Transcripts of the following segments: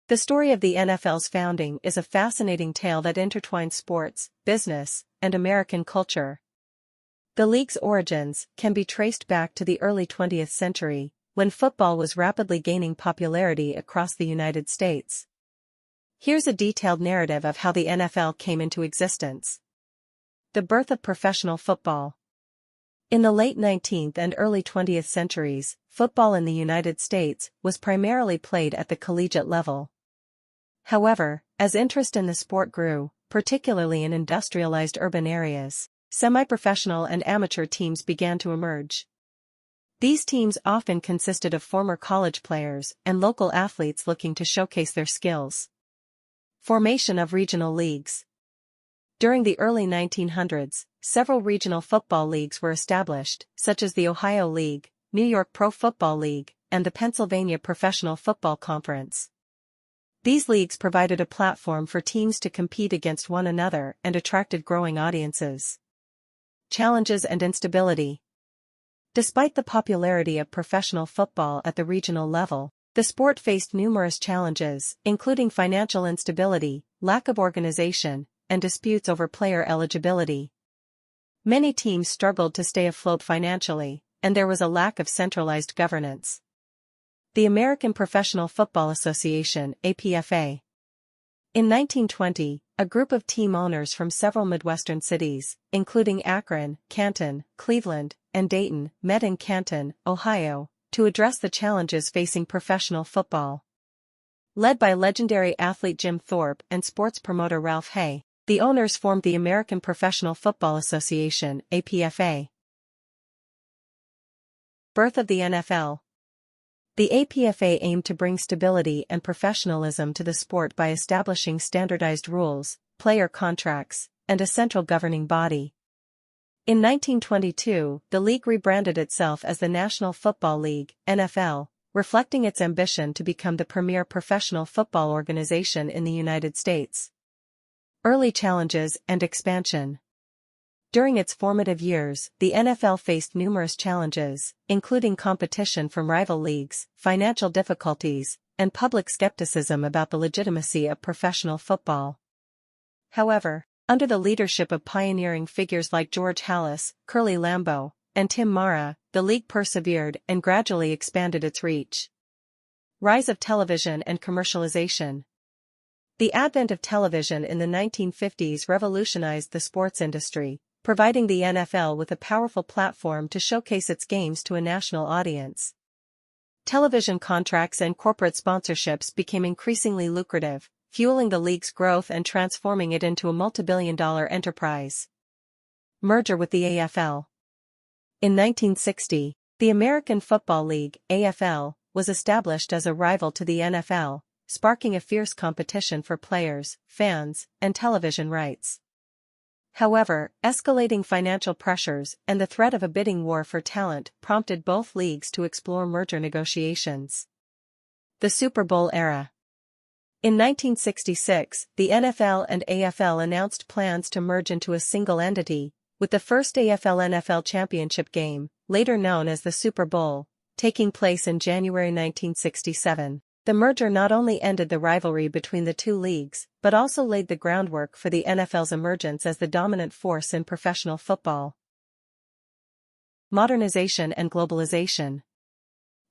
The story of the NFL's founding is a fascinating tale that intertwines sports, business, and American culture. The league's origins can be traced back to the early 20th century, when football was rapidly gaining popularity across the United States. Here's a detailed narrative of how the NFL came into existence. The birth of professional football. In the late 19th and early 20th centuries, football in the United States was primarily played at the collegiate level. However, as interest in the sport grew, particularly in industrialized urban areas, semi-professional and amateur teams began to emerge. These teams often consisted of former college players and local athletes looking to showcase their skills. Formation of regional leagues. During the early 1900s, several regional football leagues were established, such as the Ohio League, New York Pro Football League, and the Pennsylvania Professional Football Conference. These leagues provided a platform for teams to compete against one another and attracted growing audiences. Challenges and instability. Despite the popularity of professional football at the regional level, the sport faced numerous challenges, including financial instability, lack of organization, and disputes over player eligibility. Many teams struggled to stay afloat financially, and there was a lack of centralized governance. The American Professional Football Association (APFA). In 1920, a group of team owners from several Midwestern cities, including Akron, Canton, Cleveland, and Dayton, met in Canton, Ohio, to address the challenges facing professional football. Led by legendary athlete Jim Thorpe and sports promoter Ralph Hay, the owners formed the American Professional Football Association (APFA). Birth of the NFL. The APFA aimed to bring stability and professionalism to the sport by establishing standardized rules, player contracts, and a central governing body. In 1922, the league rebranded itself as the National Football League (NFL), reflecting its ambition to become the premier professional football organization in the United States. Early challenges and expansion. During its formative years, the NFL faced numerous challenges, including competition from rival leagues, financial difficulties, and public skepticism about the legitimacy of professional football. However, under the leadership of pioneering figures like George Halas, Curly Lambeau, and Tim Mara, the league persevered and gradually expanded its reach. Rise of television and commercialization. The advent of television in the 1950s revolutionized the sports industry, providing the NFL with a powerful platform to showcase its games to a national audience. Television contracts and corporate sponsorships became increasingly lucrative, fueling the league's growth and transforming it into a multi-billion-dollar enterprise. Merger with the AFL. In 1960, the American Football League (AFL) was established as a rival to the NFL, sparking a fierce competition for players, fans, and television rights. However, escalating financial pressures and the threat of a bidding war for talent prompted both leagues to explore merger negotiations. The Super Bowl era. In 1966, the NFL and AFL announced plans to merge into a single entity, with the first AFL-NFL championship game, later known as the Super Bowl, taking place in January 1967. The merger not only ended the rivalry between the two leagues, but also laid the groundwork for the NFL's emergence as the dominant force in professional football. Modernization and globalization.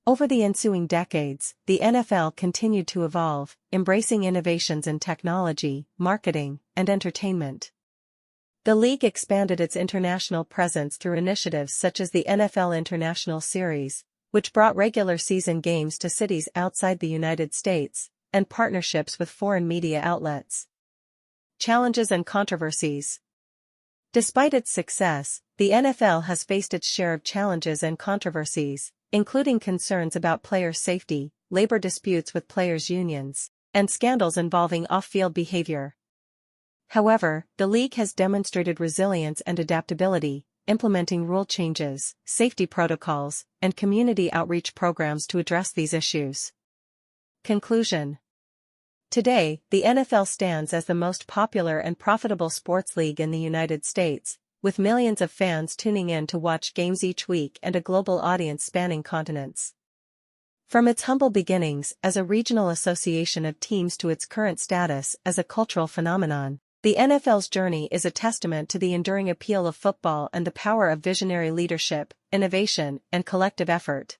Over the ensuing decades, the NFL continued to evolve, embracing innovations in technology, marketing, and entertainment. The league expanded its international presence through initiatives such as the NFL International Series, which brought regular season games to cities outside the United States, and partnerships with foreign media outlets. Challenges and controversies. Despite its success, the NFL has faced its share of challenges and controversies, including concerns about player safety, labor disputes with players' unions, and scandals involving off-field behavior. However, the league has demonstrated resilience and adaptability, implementing rule changes, safety protocols, and community outreach programs to address these issues. Conclusion. Today, the NFL stands as the most popular and profitable sports league in the United States, with millions of fans tuning in to watch games each week and a global audience spanning continents. From its humble beginnings as a regional association of teams to its current status as a cultural phenomenon, the NFL's journey is a testament to the enduring appeal of football and the power of visionary leadership, innovation, and collective effort.